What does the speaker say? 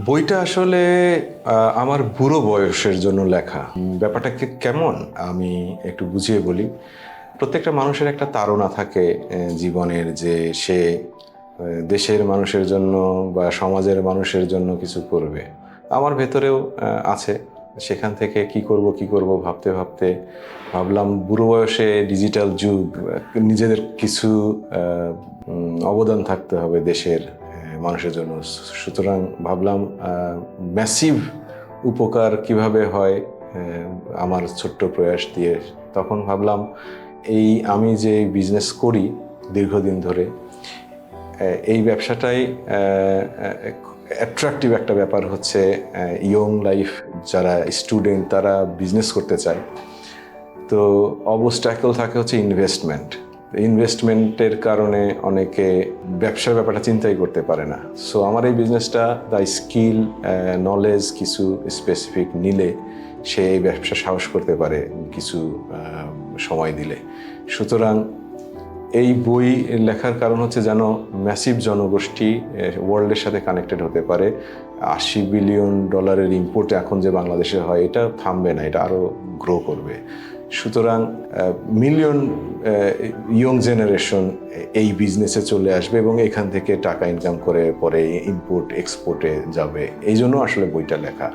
বইটা আসলে আমার বুড়ো বয়সের জন্য লেখা। ব্যাপারটা কেমন আমি একটু বুঝিয়ে বলি। প্রত্যেকটা মানুষের একটা তাড়না থাকে জীবনের, যে সে দেশের মানুষের জন্য বা সমাজের মানুষের জন্য কিছু করবে। আমার ভেতরেও আছে। সেখান থেকে কি করব ভাবতে ভাবতে ভাবলাম বুড়ো বয়সে ডিজিটাল যুগ, নিজেদের কিছু অবদান থাকতে হবে দেশের মানুষের জন্য। সুতরাং ভাবলাম ম্যাসিভ উপকার কিভাবে হয় আমার ছোট্ট প্রয়াস দিয়ে। তখন ভাবলাম আমি যে বিজনেস করি দীর্ঘদিন ধরে, এই ব্যবসাটাই অ্যাট্রাকটিভ একটা ব্যাপার হচ্ছে ইয়ং লাইফ, যারা স্টুডেন্ট তারা বিজনেস করতে চায়। তো অবস্ট্যাকল থাকে হচ্ছে ইনভেস্টমেন্টের কারণে অনেকে ব্যবসার ব্যাপারটা চিন্তাই করতে পারে না। সো আমার এই বিজনেসটা দ্য স্কিল নলেজ কিছু স্পেসিফিক নিলে সে এই ব্যবসা সাহস করতে পারে কিছু সময় দিলে। সুতরাং এই বই লেখার কারণ হচ্ছে যেন ম্যাসিভ জনগোষ্ঠী ওয়ার্ল্ডের সাথে কানেক্টেড হতে পারে। $80 বিলিয়ন ইম্পোর্ট এখন যে বাংলাদেশে হয়, এটা থামবে না, এটা আরও গ্রো করবে। সুতরাং মিলিয়ন ইয়ং জেনারেশন এই বিজনেসে চলে আসবে এবং এখান থেকে টাকা ইনকাম করে পরে ইম্পোর্ট এক্সপোর্টে যাবে। এই জন্য আসলে বইটা লেখা।